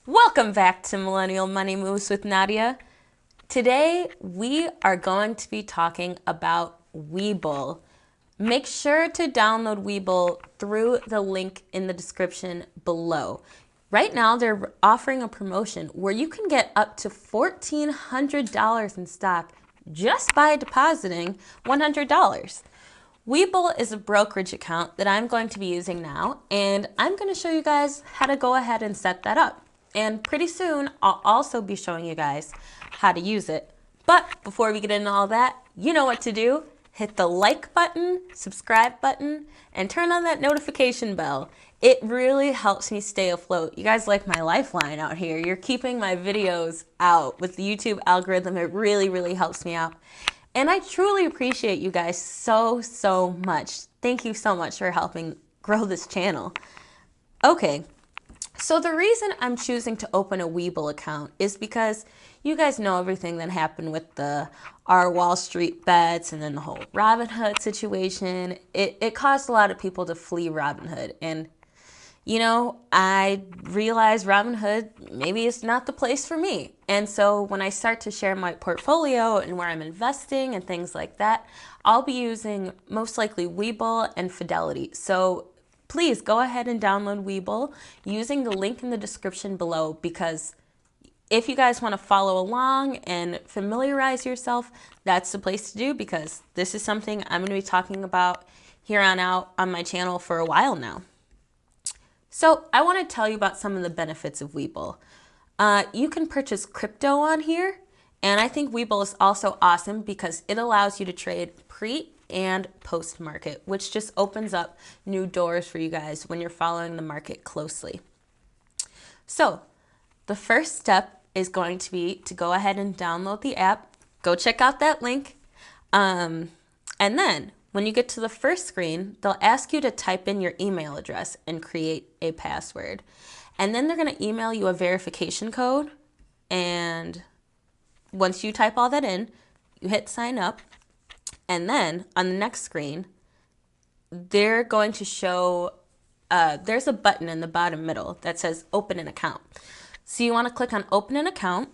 Welcome back to Millennial Money Moves with Nadia. Today we are going to be talking about Webull. Make sure to download Webull through the link in the description below. Right now they're offering a promotion where you can get up to $1,400 in stock just by depositing $100. Webull is a brokerage account that I'm going to be using now, and I'm going to show you guys how to go ahead and set that up. And pretty soon, I'll also be showing you guys how to use it. But before we get into all that, you know what to do. Hit the like button, subscribe button, and turn on that notification bell. It really helps me stay afloat. You guys like my lifeline out here. You're keeping my videos out with the YouTube algorithm. It really, really helps me out. And I truly appreciate you guys so much. Thank you so much for helping grow this channel. Okay, so the reason I'm choosing to open a Webull account is because you guys know everything that happened with our Wall Street bets and then the whole Robinhood situation. It caused a lot of people to flee Robinhood. And you know, I realized Robinhood maybe it's not the place for me. And so when I start to share my portfolio and where I'm investing and things like that, I'll be using most likely Webull and Fidelity. So please go ahead and download Webull using the link in the description below, because if you guys want to follow along and familiarize yourself, that's the place to do, because this is something I'm going to be talking about here on out on my channel for a while now. So I want to tell you about some of the benefits of Webull. You can purchase crypto on here, and I think Webull is also awesome because it allows you to trade pre and post market, which just opens up new doors for you guys when you're following the market closely. So the first step is going to be to go ahead and download the app. Go check out that link. And then when you get to the first screen, they'll ask you to type in your email address and create a password. And then they're going to email you a verification code. And once you type all that in, you hit sign up. And then on the next screen, they're going to show, there's a button in the bottom middle that says open an account. So you want to click on open an account,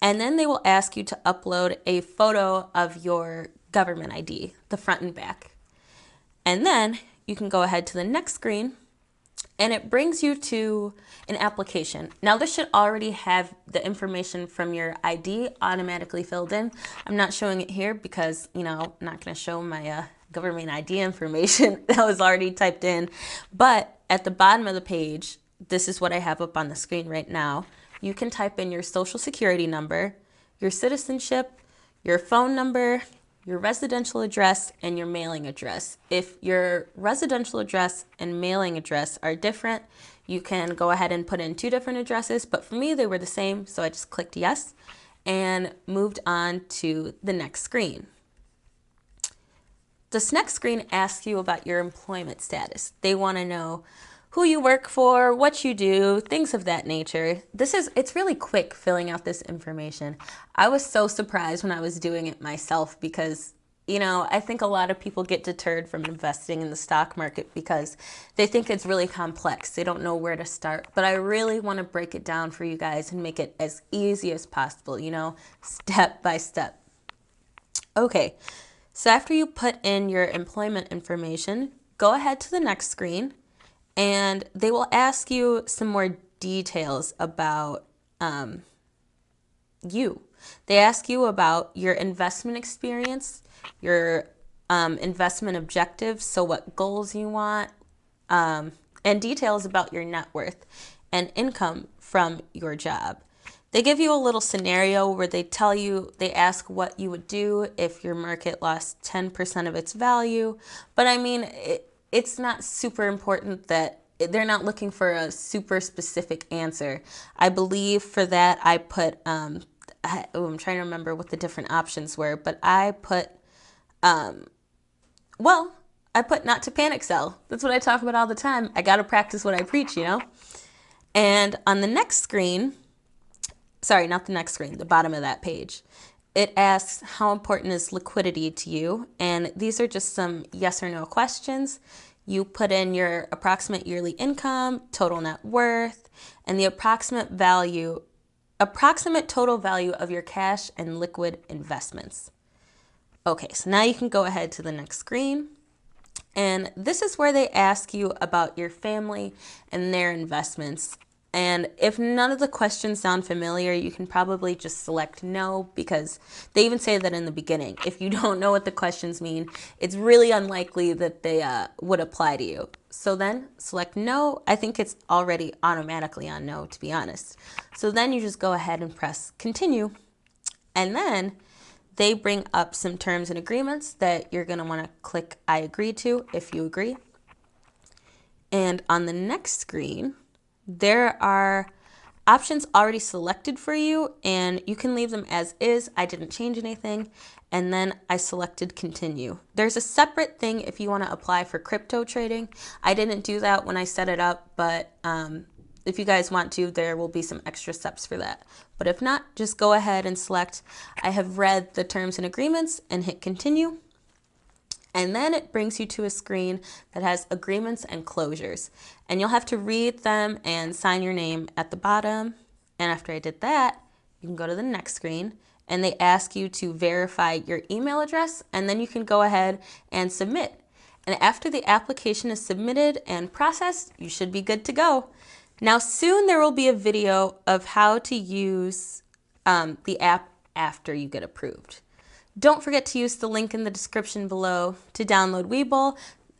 and then they will ask you to upload a photo of your government ID, the front and back. And then you can go ahead to the next screen, and it brings you to an application. Now this should already have the information from your ID automatically filled in. I'm not showing it here because, you know, I'm not going to show my government ID information that was already typed in. But at the bottom of the page, this is what I have up on the screen right now. You can type in your social security number, your citizenship, your phone number, your residential address, and your mailing address. If your residential address and mailing address are different, you can go ahead and put in two different addresses, but for me they were the same, so I just clicked yes and moved on to the next screen. This next screen asks you about your employment status. They want to know who you work for, what you do, things of that nature. It's really quick filling out this information. I was so surprised when I was doing it myself because, you know, I think a lot of people get deterred from investing in the stock market because they think it's really complex. They don't know where to start. But I really want to break it down for you guys and make it as easy as possible, you know, step by step. Okay, so after you put in your employment information, go ahead to the next screen. And they will ask you some more details about you. They ask you about your investment experience, your investment objectives, so what goals you want, and details about your net worth and income from your job. They give you a little scenario where they ask what you would do if your market lost 10% of its value. But I mean, it's not super important that they're not looking for a super specific answer. I believe for that I put, I'm trying to remember what the different options were, but I put, I put not to panic sell. That's what I talk about all the time. I got to practice what I preach, you know? And on the next screen, sorry, not the next screen, the bottom of that page, it asks how important is liquidity to you, and these are just some yes or no questions. You put in your approximate yearly income, total net worth, and the approximate total value of your cash and liquid investments. Okay, so now you can go ahead to the next screen. And this is where they ask you about your family and their investments. And if none of the questions sound familiar, you can probably just select no, because they even say that in the beginning. If you don't know what the questions mean, it's really unlikely that they would apply to you. So then select no. I think it's already automatically on no, to be honest. So then you just go ahead and press continue. And then they bring up some terms and agreements that you're going to want to click I agree to if you agree. And on the next screen, there are options already selected for you, and you can leave them as is. I didn't change anything. And then I selected continue. There's a separate thing if you want to apply for crypto trading. I didn't do that when I set it up, but if you guys want to, there will be some extra steps for that. But if not, just go ahead and select I have read the terms and agreements and hit continue. And then it brings you to a screen that has agreements and closures. And you'll have to read them and sign your name at the bottom. And after I did that, you can go to the next screen and they ask you to verify your email address, and then you can go ahead and submit. And after the application is submitted and processed, you should be good to go. Now soon there will be a video of how to use the app after you get approved. Don't forget to use the link in the description below to download Webull.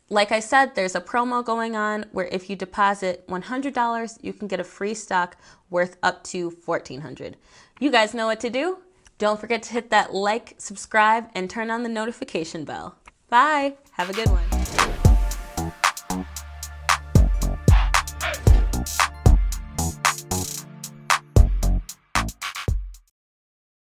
Like I said, there's a promo going on where if you deposit $100, you can get a free stock worth up to $1,400. You guys know what to do. Don't forget to hit that like, subscribe, and turn on the notification bell. Bye. Have a good one.